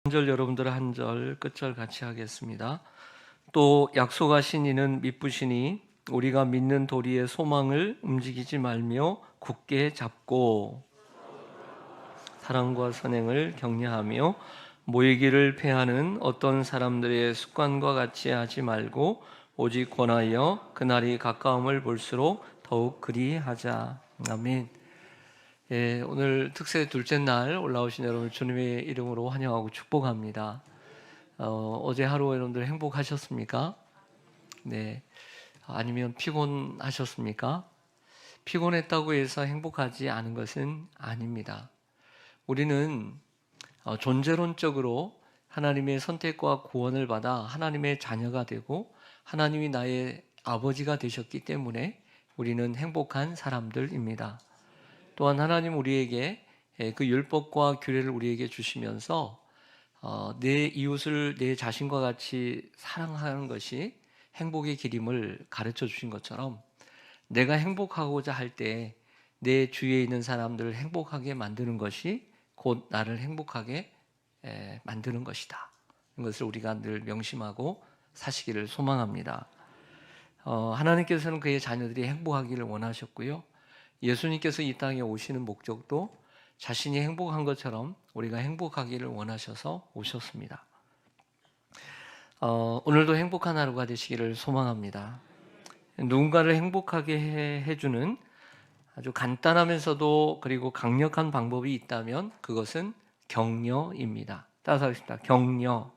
한 절 여러분들 한 절 끝절 같이 하겠습니다. 또 약속하신 이는 미쁘시니 우리가 믿는 도리의 소망을 움직이지 말며 굳게 잡고 사랑과 선행을 격려하며 모이기를 패하는 어떤 사람들의 습관과 같이 하지 말고 오직 권하여 그날이 가까움을 볼수록 더욱 그리하자. 아멘. 예, 오늘 특세 둘째 날 올라오신 여러분 주님의 이름으로 환영하고 축복합니다. 어제 하루 여러분들 행복하셨습니까? 네. 아니면 피곤하셨습니까? 피곤했다고 해서 행복하지 않은 것은 아닙니다. 우리는 존재론적으로 하나님의 선택과 구원을 받아 하나님의 자녀가 되고 하나님이 나의 아버지가 되셨기 때문에 우리는 행복한 사람들입니다. 또한 하나님 우리에게 그 율법과 규례를 우리에게 주시면서 내 이웃을 내 자신과 같이 사랑하는 것이 행복의 길임을 가르쳐 주신 것처럼 내가 행복하고자 할 때 내 주위에 있는 사람들을 행복하게 만드는 것이 곧 나를 행복하게 만드는 것이다. 이것을 우리가 늘 명심하고 사시기를 소망합니다. 하나님께서는 그의 자녀들이 행복하기를 원하셨고요. 예수님께서 이 땅에 오시는 목적도 자신이 행복한 것처럼 우리가 행복하기를 원하셔서 오셨습니다. 오늘도 행복한 하루가 되시기를 소망합니다. 누군가를 행복하게 해주는 아주 간단하면서도 그리고 강력한 방법이 있다면 그것은 격려입니다. 따라서 하겠습니다. 격려.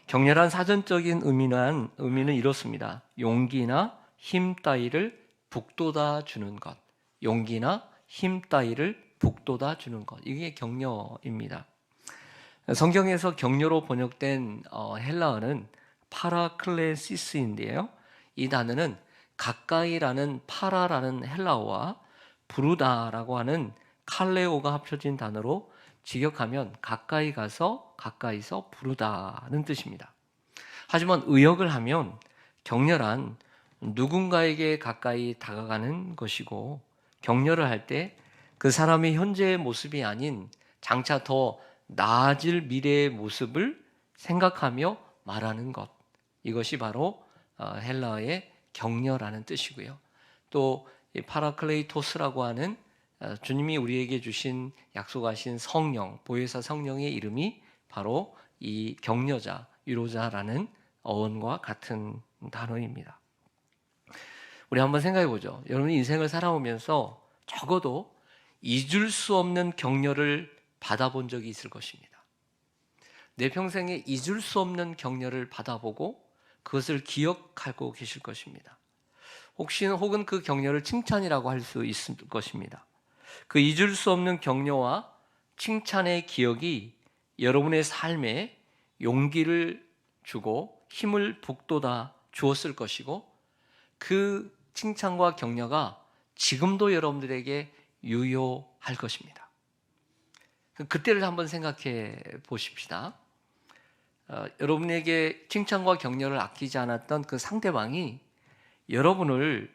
격려란 사전적인 의미는 이렇습니다. 용기나 힘 따위를 북돋아 주는 것. 용기나 힘 따위를 북돋아 주는 것. 이게 격려입니다. 성경에서 격려로 번역된 헬라어는 파라클레시스인데요. 이 단어는 가까이라는 파라라는 헬라어와 부르다라고 하는 칼레오가 합쳐진 단어로 직역하면 가까이 가서 가까이서 부르다는 뜻입니다. 하지만 의역을 하면 격려란 누군가에게 가까이 다가가는 것이고 격려를 할 때 그 사람의 현재의 모습이 아닌 장차 더 나아질 미래의 모습을 생각하며 말하는 것. 이것이 바로 헬라어의 격려라는 뜻이고요. 또 파라클레이토스라고 하는 주님이 우리에게 주신 약속하신 성령, 보혜사 성령의 이름이 바로 이 격려자, 위로자라는 어원과 같은 단어입니다. 우리 한번 생각해 보죠. 여러분이 인생을 살아오면서 적어도 잊을 수 없는 격려를 받아본 적이 있을 것입니다. 내 평생에 잊을 수 없는 격려를 받아보고 그것을 기억하고 계실 것입니다. 혹은 그 격려를 칭찬이라고 할 수 있을 것입니다. 그 잊을 수 없는 격려와 칭찬의 기억이 여러분의 삶에 용기를 주고 힘을 북돋아 주었을 것이고 그 칭찬과 격려가 지금도 여러분들에게 유효할 것입니다. 그때를 한번 생각해 보십시다. 여러분에게 칭찬과 격려를 아끼지 않았던 그 상대방이 여러분을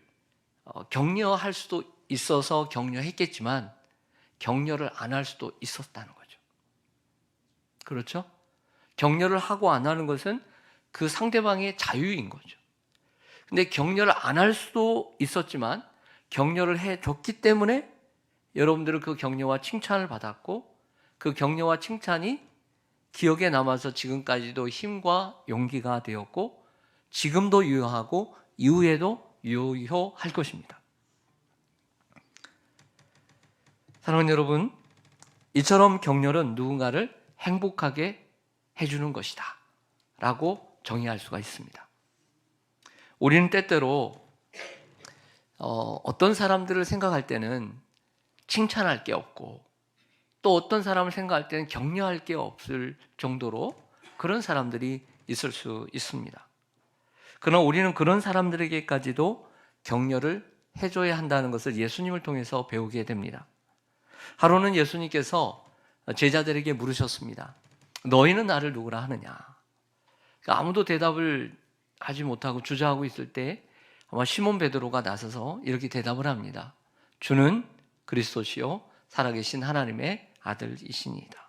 격려할 수도 있어서 격려했겠지만 격려를 안 할 수도 있었다는 거죠. 그렇죠? 격려를 하고 안 하는 것은 그 상대방의 자유인 거죠. 근데 격려를 안 할 수도 있었지만 격려를 해줬기 때문에 여러분들은 그 격려와 칭찬을 받았고 그 격려와 칭찬이 기억에 남아서 지금까지도 힘과 용기가 되었고 지금도 유효하고 이후에도 유효할 것입니다. 사랑하는 여러분, 이처럼 격려는 누군가를 행복하게 해주는 것이다 라고 정의할 수가 있습니다. 우리는 때때로 어떤 사람들을 생각할 때는 칭찬할 게 없고 또 어떤 사람을 생각할 때는 격려할 게 없을 정도로 그런 사람들이 있을 수 있습니다. 그러나 우리는 그런 사람들에게까지도 격려를 해줘야 한다는 것을 예수님을 통해서 배우게 됩니다. 하루는 예수님께서 제자들에게 물으셨습니다. 너희는 나를 누구라 하느냐? 아무도 대답을 하지 못하고 주저하고 있을 때 아마 시몬 베드로가 나서서 이렇게 대답을 합니다. 주는 그리스도시요 살아계신 하나님의 아들이시니이다.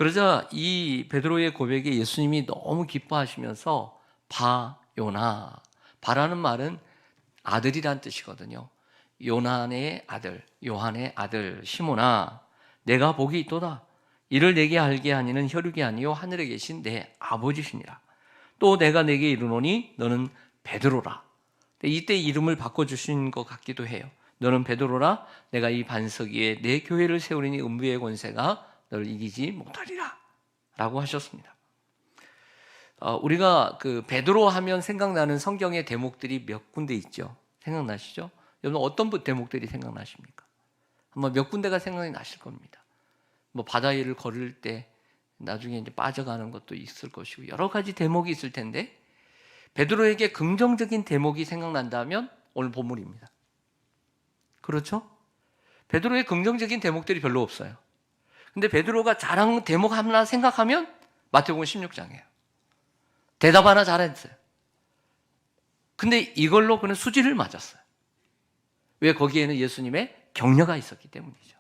그러자 이 베드로의 고백에 예수님이 너무 기뻐하시면서 바 요나, 바라는 말은 아들이란 뜻이거든요. 요난의 아들, 요한의 아들 시몬아, 내가 복이 있도다. 이를 내게 알게 하니는 혈육이 아니요 하늘에 계신 내 아버지시니라. 또 내가 내게 이르노니 너는 베드로라. 이때 이름을 바꿔주신 것 같기도 해요. 너는 베드로라. 내가 이 반석 위에 내 교회를 세우리니 음부의 권세가 너를 이기지 못하리라 라고 하셨습니다. 우리가 그 베드로 하면 생각나는 성경의 대목들이 몇 군데 있죠. 생각나시죠? 여러분 어떤 대목들이 생각나십니까? 한번 몇 군데가 생각이 나실 겁니다. 뭐 바다 위를 걸을 때 나중에 이제 빠져가는 것도 있을 것이고 여러 가지 대목이 있을 텐데 베드로에게 긍정적인 대목이 생각난다면 오늘 본문입니다. 그렇죠? 베드로의 긍정적인 대목들이 별로 없어요. 근데 베드로가 잘한 대목 하나 생각하면 마태복음 16장이에요. 대답 하나 잘했어요. 근데 이걸로 그는 수지를 맞았어요. 왜? 거기에는 예수님의 격려가 있었기 때문이죠.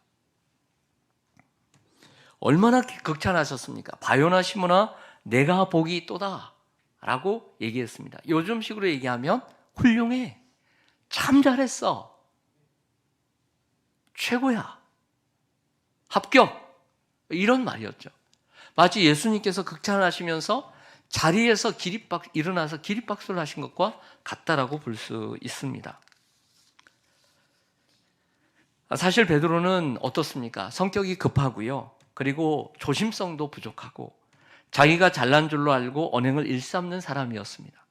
얼마나 극찬하셨습니까? 바요나 시몬아 내가 복이 있도다 라고 얘기했습니다. 요즘식으로 얘기하면 훌륭해, 참 잘했어, 최고야, 합격, 이런 말이었죠. 마치 예수님께서 극찬하시면서 자리에서 일어나서 기립박수를 하신 것과 같다라고 볼 수 있습니다. 사실 베드로는 어떻습니까? 성격이 급하고요. 그리고 조심성도 부족하고 자기가 잘난 줄로 알고 언행을 일삼는 사람이었습니다.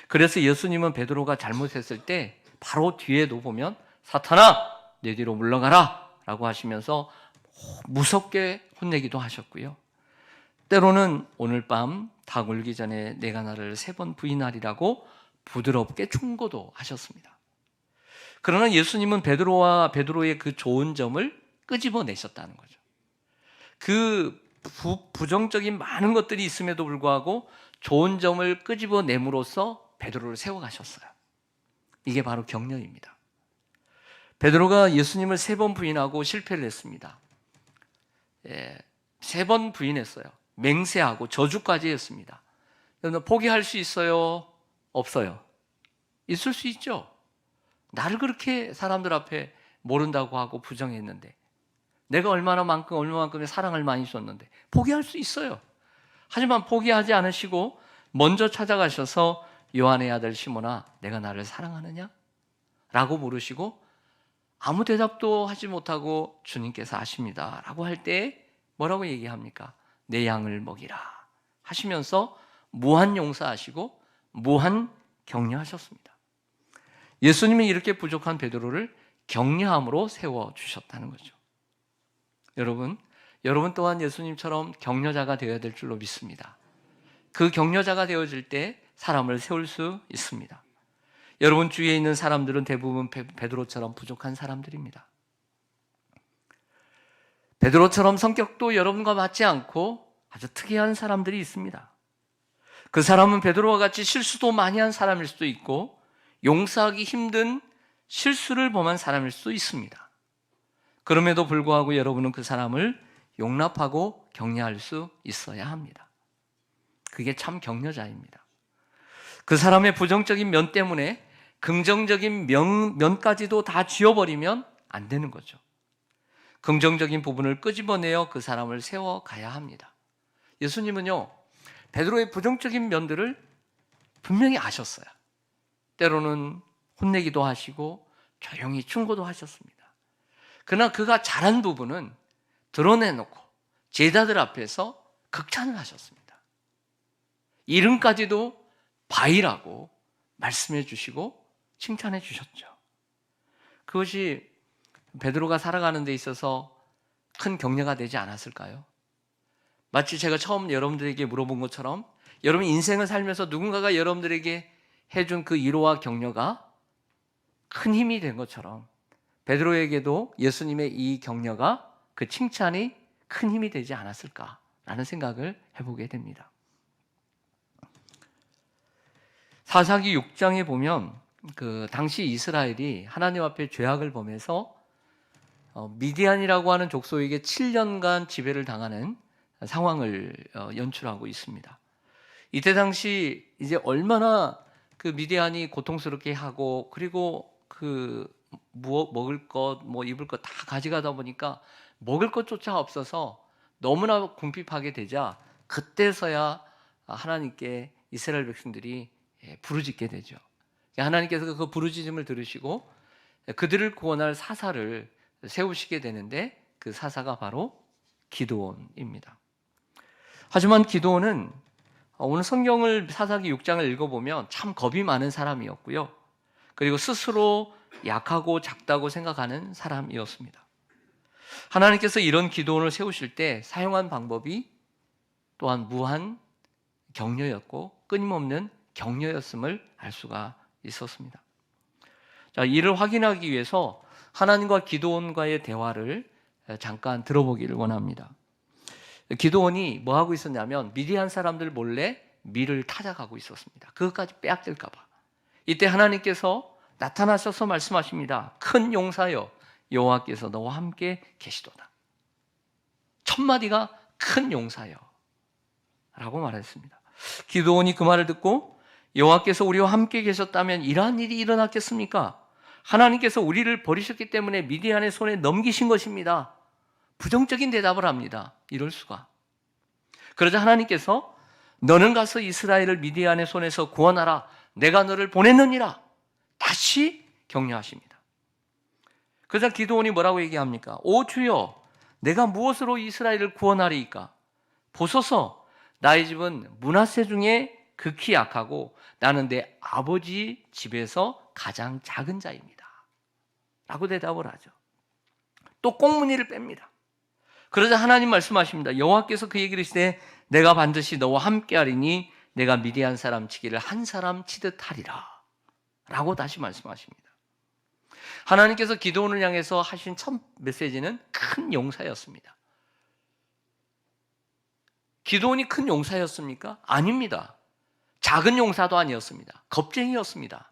그래서 예수님은 베드로가 잘못했을 때 바로 뒤에도 보면 사탄아 내 뒤로 물러가라 라고 하시면서 무섭게 혼내기도 하셨고요. 때로는 오늘 밤 닭 울기 전에 내가 나를 3번 부인하리라고 부드럽게 충고도 하셨습니다. 그러나 예수님은 베드로의 그 좋은 점을 끄집어내셨다는 거죠. 그 부정적인 많은 것들이 있음에도 불구하고 좋은 점을 끄집어냄으로써 베드로를 세워가셨어요. 이게 바로 격려입니다. 베드로가 예수님을 3번 부인하고 실패를 했습니다. 3번 부인했어요. 맹세하고 저주까지 했습니다. 여러분 포기할 수 있어요? 없어요? 있을 수 있죠. 나를 그렇게 사람들 앞에 모른다고 하고 부정했는데 내가 얼마만큼의 사랑을 많이 줬는데 포기할 수 있어요. 하지만 포기하지 않으시고 먼저 찾아가셔서 요한의 아들 시몬아 내가 나를 사랑하느냐? 라고 물으시고 아무 대답도 하지 못하고 주님께서 아십니다 라고 할 때 뭐라고 얘기합니까? 내 양을 먹이라 하시면서 무한 용서하시고 무한 격려하셨습니다. 예수님이 이렇게 부족한 베드로를 격려함으로 세워주셨다는 거죠. 여러분 또한 예수님처럼 격려자가 되어야 될 줄로 믿습니다. 그 격려자가 되어질 때 사람을 세울 수 있습니다. 여러분 주위에 있는 사람들은 대부분 베드로처럼 부족한 사람들입니다. 베드로처럼 성격도 여러분과 맞지 않고 아주 특이한 사람들이 있습니다. 그 사람은 베드로와 같이 실수도 많이 한 사람일 수도 있고 용서하기 힘든 실수를 범한 사람일 수도 있습니다. 그럼에도 불구하고 여러분은 그 사람을 용납하고 격려할 수 있어야 합니다. 그게 참 격려자입니다. 그 사람의 부정적인 면 때문에 긍정적인 면까지도 다 지워버리면 안 되는 거죠. 긍정적인 부분을 끄집어내어 그 사람을 세워가야 합니다. 예수님은요, 베드로의 부정적인 면들을 분명히 아셨어요. 때로는 혼내기도 하시고 조용히 충고도 하셨습니다. 그러나 그가 잘한 부분은 드러내놓고 제자들 앞에서 극찬을 하셨습니다. 이름까지도 바이라고 말씀해 주시고 칭찬해 주셨죠. 그것이 베드로가 살아가는 데 있어서 큰 격려가 되지 않았을까요? 마치 제가 처음 여러분들에게 물어본 것처럼 여러분 인생을 살면서 누군가가 여러분들에게 해준 그 위로와 격려가 큰 힘이 된 것처럼 베드로에게도 예수님의 이 격려가 그 칭찬이 큰 힘이 되지 않았을까라는 생각을 해보게 됩니다. 사사기 6장에 보면 그 당시 이스라엘이 하나님 앞에 죄악을 범해서 미디안이라고 하는 족속에게 7년간 지배를 당하는 상황을 연출하고 있습니다. 이때 당시 이제 얼마나 그 미디안이 고통스럽게 하고, 그리고 그 먹을 것, 입을 것 다 가져가다 보니까 먹을 것조차 없어서 너무나 궁핍하게 되자, 그때서야 하나님께 이스라엘 백성들이 부르짖게 되죠. 하나님께서 그 부르짖음을 들으시고 그들을 구원할 사사를 세우시게 되는데, 그 사사가 바로 기드온입니다. 하지만 기드온은 오늘 성경을 사사기 6장을 읽어보면 참 겁이 많은 사람이었고요. 그리고 스스로 약하고 작다고 생각하는 사람이었습니다. 하나님께서 이런 기드온을 세우실 때 사용한 방법이 또한 무한 격려였고 끊임없는 격려였음을 알 수가 있었습니다. 자, 이를 확인하기 위해서 하나님과 기드온과의 대화를 잠깐 들어보기를 원합니다. 기드온이 뭐 하고 있었냐면 미디안 사람들 몰래 밀을 타작하고 있었습니다. 그것까지 빼앗길까 봐. 이때 하나님께서 나타나셔서 말씀하십니다. 큰 용사여, 여호와께서 너와 함께 계시도다. 첫 마디가 큰 용사여 라고 말했습니다. 기드온이 그 말을 듣고 여호와께서 우리와 함께 계셨다면 이러한 일이 일어났겠습니까? 하나님께서 우리를 버리셨기 때문에 미디안의 손에 넘기신 것입니다. 부정적인 대답을 합니다. 이럴 수가. 그러자 하나님께서 너는 가서 이스라엘을 미디안의 손에서 구원하라. 내가 너를 보냈느니라. 다시 격려하십니다. 그러자 기드온이 뭐라고 얘기합니까? 오 주여, 내가 무엇으로 이스라엘을 구원하리이까? 보소서, 나의 집은 므낫세 중에 극히 약하고 나는 내 아버지 집에서 가장 작은 자입니다. 라고 대답을 하죠. 또 꽁무니를 뺍니다. 그러자 하나님 말씀하십니다. 여호와께서 그에게 이르시되 내가 반드시 너와 함께하리니 내가 미디안 사람 치기를 한 사람 치듯 하리라 라고 다시 말씀하십니다. 하나님께서 기드온을 향해서 하신 첫 메시지는 큰 용사였습니다. 기드온이 큰 용사였습니까? 아닙니다. 작은 용사도 아니었습니다. 겁쟁이였습니다.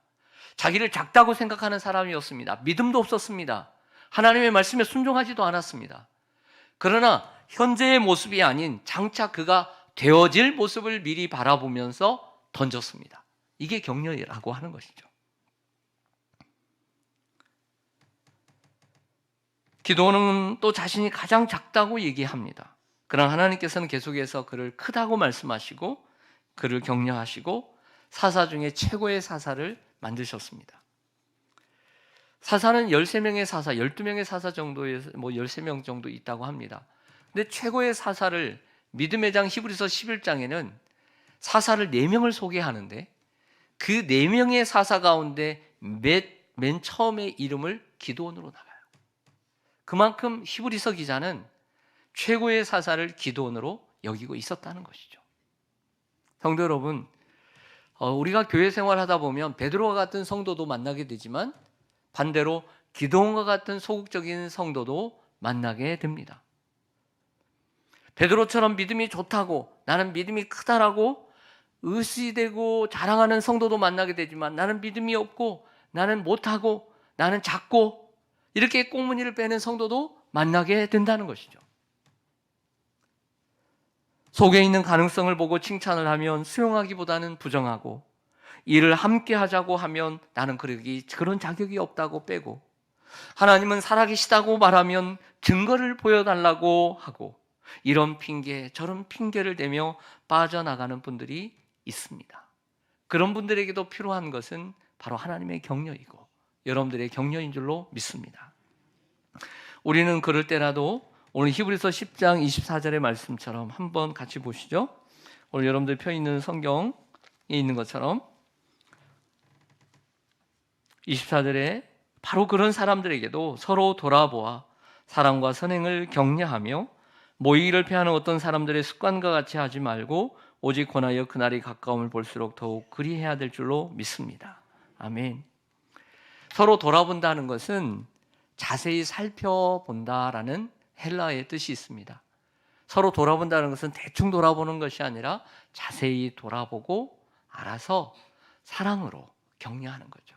자기를 작다고 생각하는 사람이었습니다. 믿음도 없었습니다. 하나님의 말씀에 순종하지도 않았습니다. 그러나 현재의 모습이 아닌 장차 그가 되어질 모습을 미리 바라보면서 던졌습니다. 이게 격려라고 하는 것이죠. 기드온은 또 자신이 가장 작다고 얘기합니다. 그러나 하나님께서는 계속해서 그를 크다고 말씀하시고 그를 격려하시고 사사 중에 최고의 사사를 만드셨습니다. 사사는 13명의 사사, 12명의 사사 정도에서 13명 정도 있다고 합니다. 근데 최고의 사사를 믿음의 장 히브리서 11장에는 사사를 4명을 소개하는데 그 4명의 사사 가운데 맨 처음에 이름을 기드온으로 나가요. 그만큼 히브리서 기자는 최고의 사사를 기드온으로 여기고 있었다는 것이죠. 성도 여러분, 우리가 교회 생활하다 보면 베드로와 같은 성도도 만나게 되지만 반대로 기드온과 같은 소극적인 성도도 만나게 됩니다. 베드로처럼 믿음이 좋다고, 나는 믿음이 크다라고 의시되고 자랑하는 성도도 만나게 되지만 나는 믿음이 없고 나는 못하고 나는 작고 이렇게 꽁무니를 빼는 성도도 만나게 된다는 것이죠. 속에 있는 가능성을 보고 칭찬을 하면 수용하기보다는 부정하고, 일을 함께 하자고 하면 나는 그런 자격이 없다고 빼고, 하나님은 살아계시다고 말하면 증거를 보여달라고 하고, 이런 핑계 저런 핑계를 대며 빠져나가는 분들이 있습니다. 그런 분들에게도 필요한 것은 바로 하나님의 격려이고 여러분들의 격려인 줄로 믿습니다. 우리는 그럴 때라도 오늘 히브리서 10장 24절의 말씀처럼 한번 같이 보시죠. 오늘 여러분들 펴 있는 성경에 있는 것처럼 24절에 바로 그런 사람들에게도 서로 돌아보아 사랑과 선행을 격려하며 모이기를 피하는 어떤 사람들의 습관과 같이 하지 말고 오직 권하여 그날이 가까움을 볼수록 더욱 그리해야 될 줄로 믿습니다. 아멘. 서로 돌아본다는 것은 자세히 살펴본다라는 헬라어의 뜻이 있습니다. 서로 돌아본다는 것은 대충 돌아보는 것이 아니라 자세히 돌아보고 알아서 사랑으로 격려하는 거죠.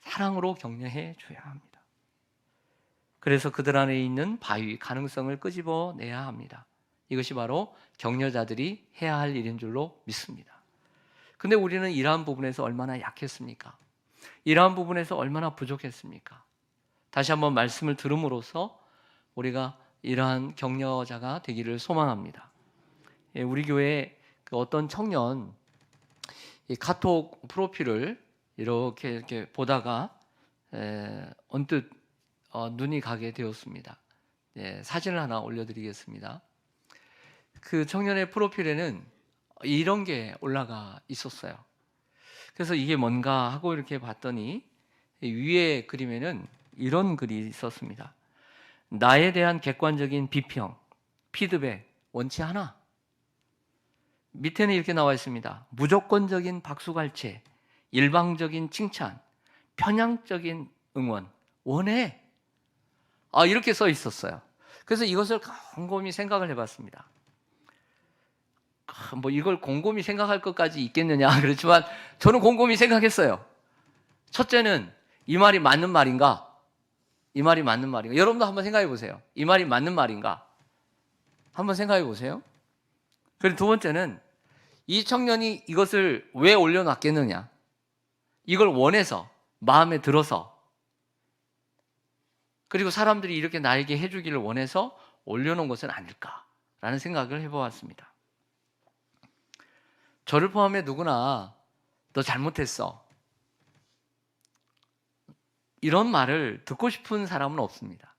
사랑으로 격려해 줘야 합니다. 그래서 그들 안에 있는 바위, 가능성을 끄집어내야 합니다. 이것이 바로 격려자들이 해야 할 일인 줄로 믿습니다. 근데 우리는 이러한 부분에서 얼마나 약했습니까? 이러한 부분에서 얼마나 부족했습니까? 다시 한번 말씀을 들음으로써 우리가 이러한 격려자가 되기를 소망합니다. 우리 교회 어떤 청년 카톡 프로필을 이렇게 보다가 언뜻 눈이 가게 되었습니다. 사진을 하나 올려드리겠습니다. 그 청년의 프로필에는 이런 게 올라가 있었어요. 그래서 이게 뭔가 하고 이렇게 봤더니 위에 그림에는 이런 글이 있었습니다. 나에 대한 객관적인 비평, 피드백 원치 않아. 밑에는 이렇게 나와 있습니다. 무조건적인 박수갈채, 일방적인 칭찬, 편향적인 응원 원해. 이렇게 써 있었어요. 그래서 이것을 곰곰이 생각을 해봤습니다. 뭐 이걸 곰곰이 생각할 것까지 있겠느냐 그렇지만 저는 곰곰이 생각했어요. 첫째는 이 말이 맞는 말인가? 이 말이 맞는 말인가? 여러분도 한번 생각해 보세요. 이 말이 맞는 말인가? 한번 생각해 보세요. 그리고 두 번째는 이 청년이 이것을 왜 올려놨겠느냐? 이걸 원해서, 마음에 들어서, 그리고 사람들이 이렇게 나에게 해주기를 원해서 올려놓은 것은 아닐까라는 생각을 해보았습니다. 저를 포함해 누구나 너 잘못했어, 이런 말을 듣고 싶은 사람은 없습니다.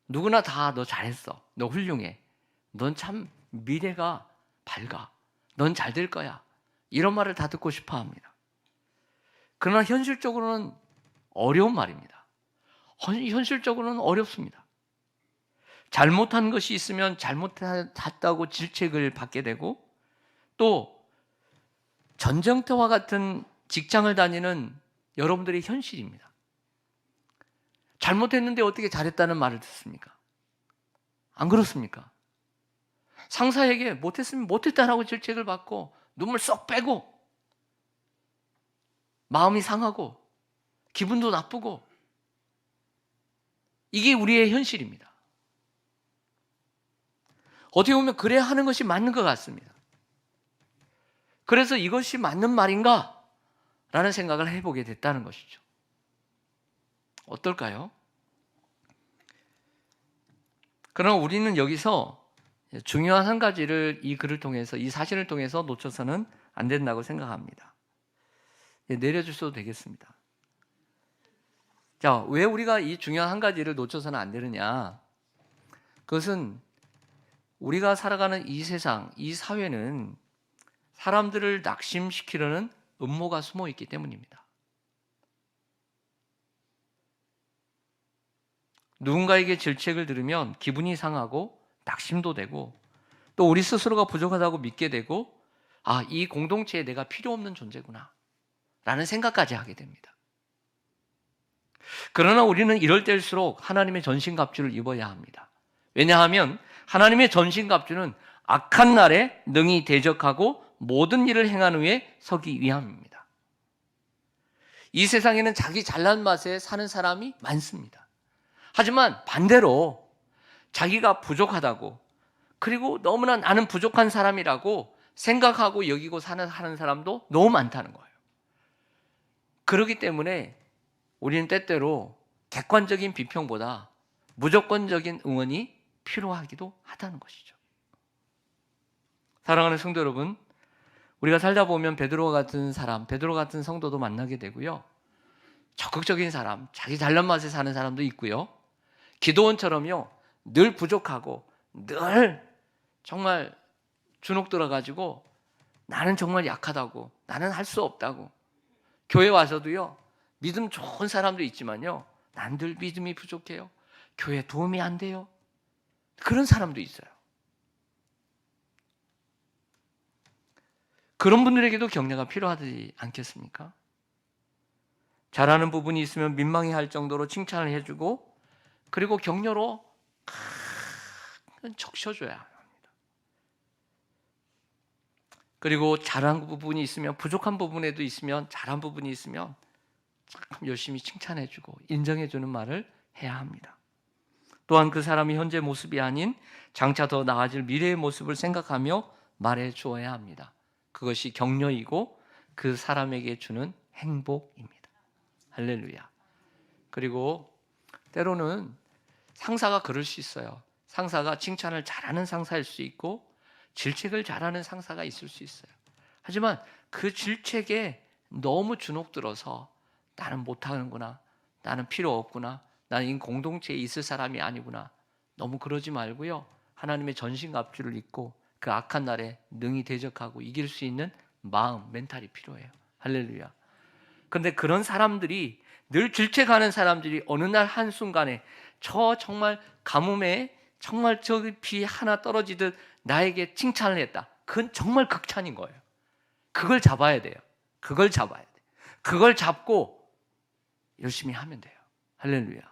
누구나 다 너 잘했어, 너 훌륭해, 넌 참 미래가 밝아, 넌 잘 될 거야, 이런 말을 다 듣고 싶어 합니다. 그러나 현실적으로는 어려운 말입니다. 현실적으로는 어렵습니다. 잘못한 것이 있으면 잘못했다고 질책을 받게 되고, 또 전쟁터와 같은 직장을 다니는 여러분들의 현실입니다. 잘못했는데 어떻게 잘했다는 말을 듣습니까? 안 그렇습니까? 상사에게 못했으면 못했다라고 질책을 받고 눈물 쏙 빼고 마음이 상하고 기분도 나쁘고, 이게 우리의 현실입니다. 어떻게 보면 그래야 하는 것이 맞는 것 같습니다. 그래서 이것이 맞는 말인가? 라는 생각을 해보게 됐다는 것이죠. 어떨까요? 그러나 우리는 여기서 중요한 한 가지를 이 글을 통해서, 이 사실을 통해서 놓쳐서는 안 된다고 생각합니다. 내려주셔도 되겠습니다. 자, 왜 우리가 이 중요한 한 가지를 놓쳐서는 안 되느냐? 그것은 우리가 살아가는 이 세상, 이 사회는 사람들을 낙심시키려는 음모가 숨어 있기 때문입니다. 누군가에게 질책을 들으면 기분이 상하고 낙심도 되고, 또 우리 스스로가 부족하다고 믿게 되고, 이 공동체에 내가 필요 없는 존재구나 라는 생각까지 하게 됩니다. 그러나 우리는 이럴 때일수록 하나님의 전신갑주를 입어야 합니다. 왜냐하면 하나님의 전신갑주는 악한 날에 능히 대적하고 모든 일을 행한 후에 서기 위함입니다. 이 세상에는 자기 잘난 맛에 사는 사람이 많습니다. 하지만 반대로 자기가 부족하다고, 그리고 너무나 나는 부족한 사람이라고 생각하고 여기고 하는 사람도 너무 많다는 거예요. 그렇기 때문에 우리는 때때로 객관적인 비평보다 무조건적인 응원이 필요하기도 하다는 것이죠. 사랑하는 성도 여러분, 우리가 살다 보면 베드로 같은 사람, 베드로 같은 성도도 만나게 되고요, 적극적인 사람, 자기 잘난 맛에 사는 사람도 있고요, 기도원처럼요 늘 부족하고 늘 정말 주눅 들어가지고 나는 정말 약하다고, 나는 할 수 없다고, 교회 와서도요 믿음 좋은 사람도 있지만요 난 늘 믿음이 부족해요, 교회 도움이 안 돼요, 그런 사람도 있어요. 그런 분들에게도 격려가 필요하지 않겠습니까? 잘하는 부분이 있으면 민망해할 정도로 칭찬을 해주고, 그리고 격려로 적셔줘야 합니다. 그리고 잘한 부분이 있으면, 부족한 부분에도 있으면, 잘한 부분이 있으면 참 열심히 칭찬해주고 인정해주는 말을 해야 합니다. 또한 그 사람이 현재 모습이 아닌 장차 더 나아질 미래의 모습을 생각하며 말해 주어야 합니다. 그것이 격려이고 그 사람에게 주는 행복입니다. 할렐루야. 그리고 때로는 상사가 그럴 수 있어요. 상사가 칭찬을 잘하는 상사일 수 있고 질책을 잘하는 상사가 있을 수 있어요. 하지만 그 질책에 너무 주눅들어서 나는 못하는구나, 나는 필요 없구나, 나는 이 공동체에 있을 사람이 아니구나, 너무 그러지 말고요, 하나님의 전신갑주를 입고 그 악한 날에 능히 대적하고 이길 수 있는 마음, 멘탈이 필요해요. 할렐루야. 그런데 그런 사람들이, 늘 질책하는 사람들이 어느 날 한순간에 저 정말 가뭄에 정말 저기 비 하나 떨어지듯 나에게 칭찬을 했다. 그건 정말 극찬인 거예요. 그걸 잡아야 돼요. 그걸 잡아야 돼요. 그걸 잡고 열심히 하면 돼요. 할렐루야.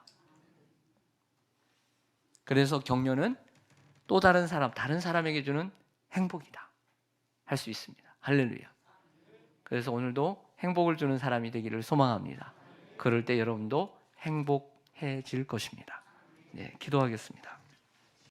그래서 격려는 또 다른 사람, 다른 사람에게 주는 행복이다 할 수 있습니다. 할렐루야. 그래서 오늘도 행복을 주는 사람이 되기를 소망합니다. 그럴 때 여러분도 행복해질 것입니다. 네, 기도하겠습니다.